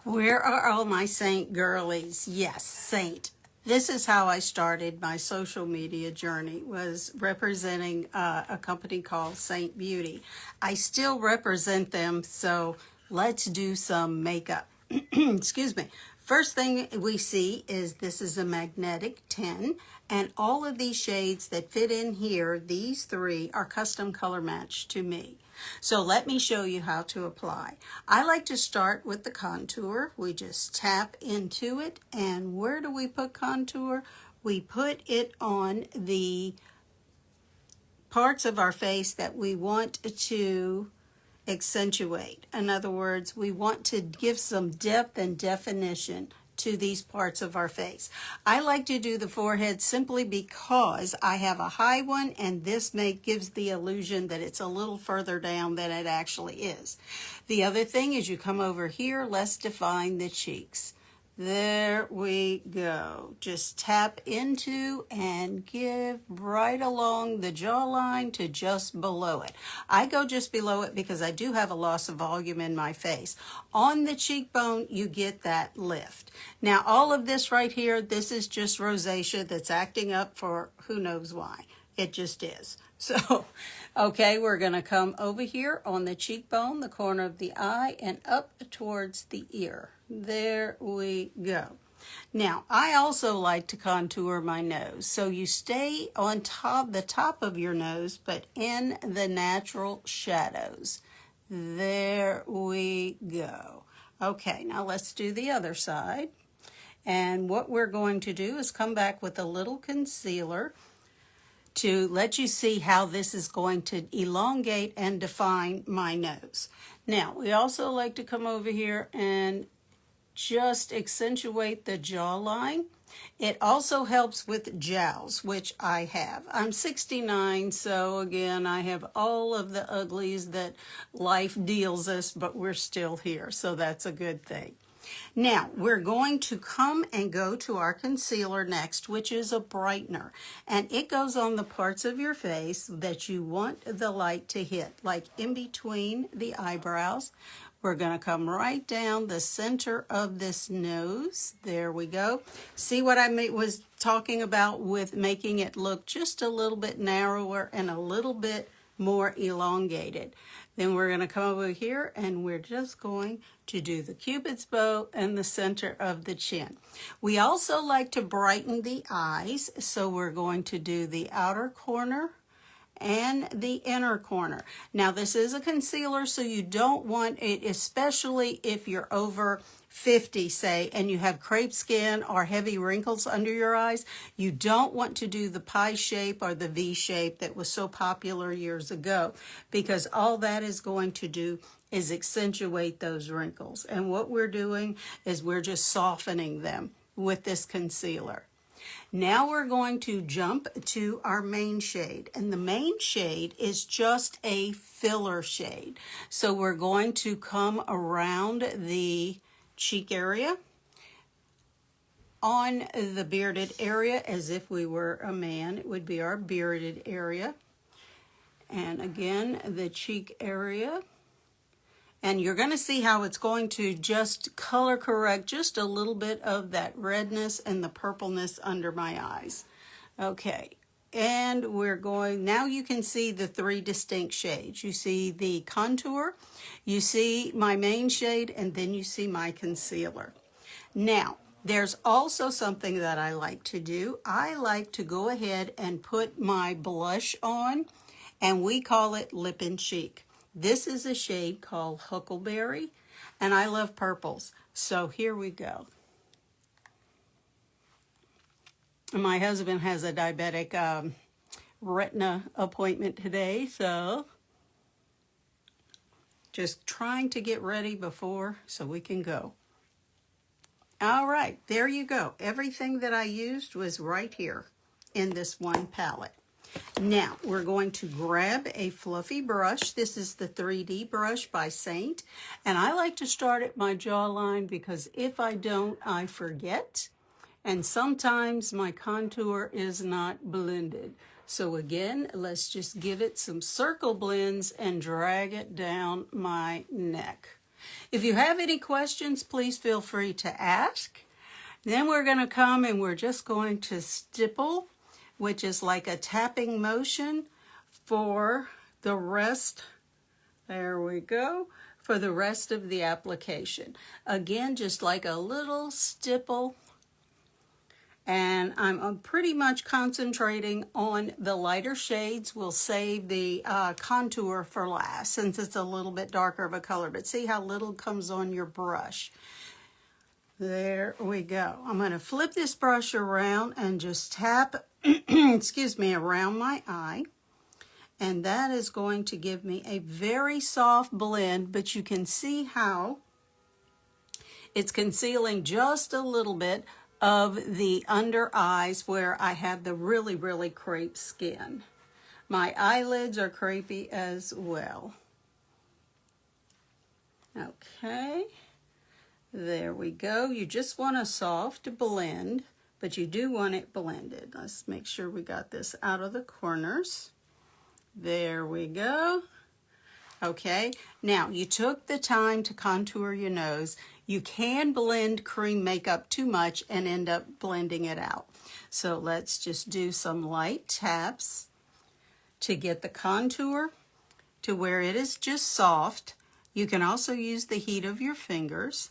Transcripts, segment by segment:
Where are all my Seint girlies? Yes, Seint. This is how I started my social media journey, was representing a company called Seint Beauty. I still represent them, so let's do some makeup. Excuse me. First thing we see is this is a magnetic 10, and all of these shades that fit in here, these three, are custom color match to me. So let me show you how to apply. I like to start with the contour. We just tap into it, and where do we put contour? We put it on the parts of our face that we want to accentuate. In other words, we want to give some depth and definition to these parts of our face. I like to do the forehead simply because I have a high one, and this gives the illusion that it's a little further down than it actually is. The other thing is you come over here, let's define the cheeks. There we go. Just tap into and give right along the jawline to just below it. I go just below it because I do have a loss of volume in my face. On the cheekbone, you get that lift. Now, all of this right here, this is just rosacea that's acting up for who knows why. It just is. So, okay, we're going to come over here on the cheekbone, the corner of the eye, and up towards the ear. There we go. Now, I also like to contour my nose. So you stay on the top of your nose, but in the natural shadows. There we go. Okay, now let's do the other side. And what we're going to do is come back with a little concealer to let you see how this is going to elongate and define my nose. Now, we also like to come over here and just accentuate the jawline. It also helps with jowls, which I have. I'm 69, so again, I have all of the uglies that life deals us, but we're still here, so that's a good thing. Now, we're going to come and go to our concealer next, which is a brightener. And it goes on the parts of your face that you want the light to hit, like in between the eyebrows. We're going to come right down the center of this nose. There we go. See what I was talking about with making it look just a little bit narrower and a little bit more elongated. Then we're going to come over here and we're just going to do the Cupid's bow and the center of the chin. We also like to brighten the eyes, so we're going to do the outer corner and the inner corner. Now, this is a concealer, so you don't want it, especially if you're over 50, say, and you have crepe skin or heavy wrinkles under your eyes. You don't want to do the pie shape or the V shape that was so popular years ago, because all that is going to do is accentuate those wrinkles. And what we're doing is we're just softening them with this concealer. Now we're going to jump to our main shade, and the main shade is just a filler shade. So we're going to come around the cheek area, on the bearded area, as if we were a man. It would be our bearded area. And again, the cheek area. And you're going to see how it's going to just color correct just a little bit of that redness and the purpleness under my eyes. Okay, and we're going, now you can see the three distinct shades. You see the contour, you see my main shade, and then you see my concealer. Now, there's also something that I like to do. I like to go ahead and put my blush on, and we call it Lip&Cheek. This is a shade called Huckleberry, and I love purples. So here we go. My husband has a diabetic retina appointment today, so just trying to get ready before so we can go. All right, there you go. Everything that I used was right here in this one palette. Now, we're going to grab a fluffy brush. This is the 3D brush by Seint. And I like to start at my jawline because if I don't, I forget. And sometimes my contour is not blended. So again, let's just give it some circle blends and drag it down my neck. If you have any questions, please feel free to ask. Then we're going to come and we're just going to stipple, which is like a tapping motion for the rest. There we go. For the rest of the application. Again, just like a little stipple. And I'm pretty much concentrating on the lighter shades. We'll save the contour for last since it's a little bit darker of a color. But see how little comes on your brush. There we go. I'm going to flip this brush around and just tap, excuse me, around my eye. And that is going to give me a very soft blend, but you can see how it's concealing just a little bit of the under eyes where I have the really, really crepe skin. My eyelids are crepey as well. Okay. There we go. You just want a soft blend, but you do want it blended. Let's make sure we got this out of the corners. There we go. Okay, now you took the time to contour your nose. You can blend cream makeup too much and end up blending it out. So let's just do some light taps to get the contour to where it is just soft. You can also use the heat of your fingers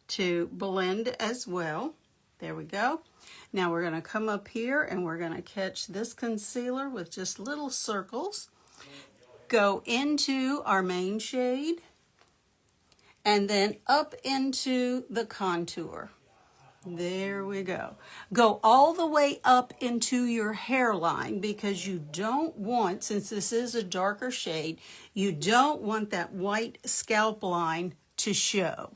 to blend as well. There we go. Now we're going to come up here and we're going to catch this concealer with just little circles. Go into our main shade and then up into the contour. There we go. Go all the way up into your hairline because you don't want, since this is a darker shade, you don't want that white scalp line to show.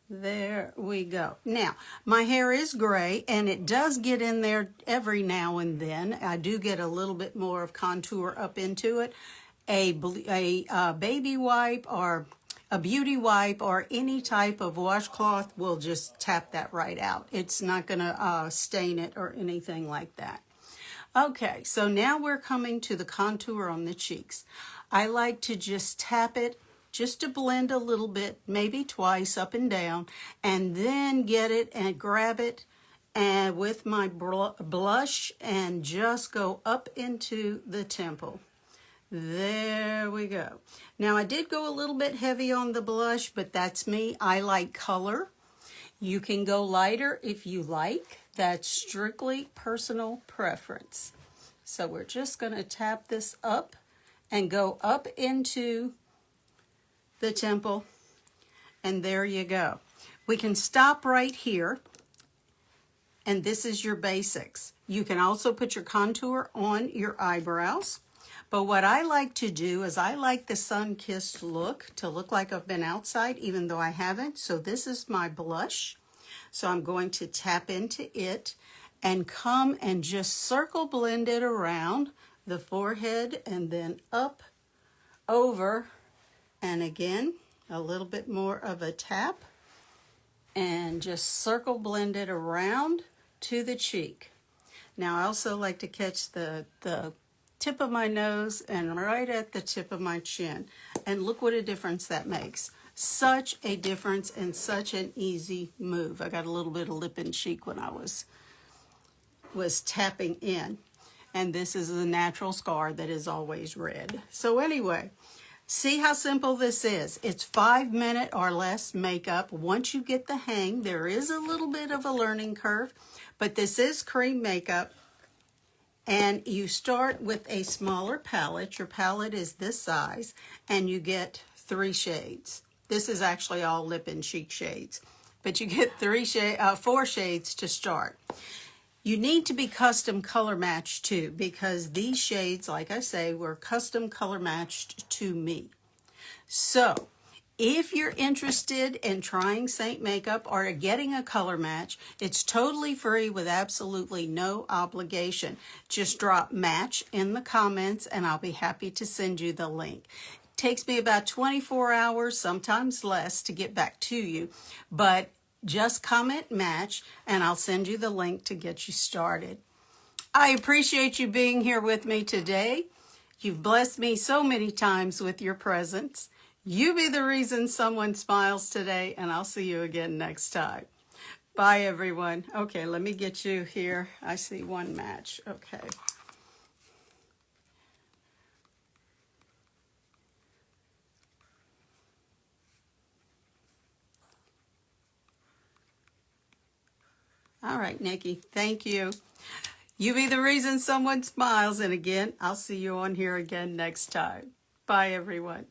There we go. Now, my hair is gray, and it does get in there every now and then. I do get a little bit more of contour up into it. A baby wipe or a beauty wipe or any type of washcloth will just tap that right out. It's not going to stain it or anything like that. Okay, so now we're coming to the contour on the cheeks. I like to just tap it just to blend a little bit, maybe twice up and down, and then get it and grab it and with my blush and just go up into the temple. There we go. Now I did go a little bit heavy on the blush, but that's me. I like color. You can go lighter if you like. That's strictly personal preference. So we're just going to tap this up and go up into the temple, and there you go. We can stop right here, and this is your basics. You can also put your contour on your eyebrows, but what I like to do is I like the sun-kissed look to look like I've been outside, even though I haven't. So this is my blush. So I'm going to tap into it and come and just circle blend it around the forehead and then up, over, and again, a little bit more of a tap and just circle blend it around to the cheek. Now I also like to catch the tip of my nose and right at the tip of my chin. And look what a difference that makes. Such a difference and such an easy move. I got a little bit of Lip&Cheek when I was tapping in. And this is the natural scar that is always red. So anyway, see how simple this is. It's 5-minute or less makeup. Once you get the hang, there is a little bit of a learning curve, but this is cream makeup. And you start with a smaller palette. Your palette is this size, and you get 3 shades. This is actually all Lip&Cheek shades, but you get 4 shades to start. You need to be custom color matched too, because these shades, like I say, were custom color matched to me. So if you're interested in trying Seint makeup or getting a color match, it's totally free with absolutely no obligation. Just drop match in the comments and I'll be happy to send you the link. It takes me about 24 hours, sometimes less, to get back to you, but just comment match and I'll send you the link to get you started. I appreciate you being here with me today. You've blessed me so many times with your presence. You be the reason someone smiles today, and I'll see you again next time. Bye, everyone. Okay, let me get you here. I see one match. Okay. All right, Nikki. Thank you. You be the reason someone smiles, and again, I'll see you on here again next time. Bye, everyone.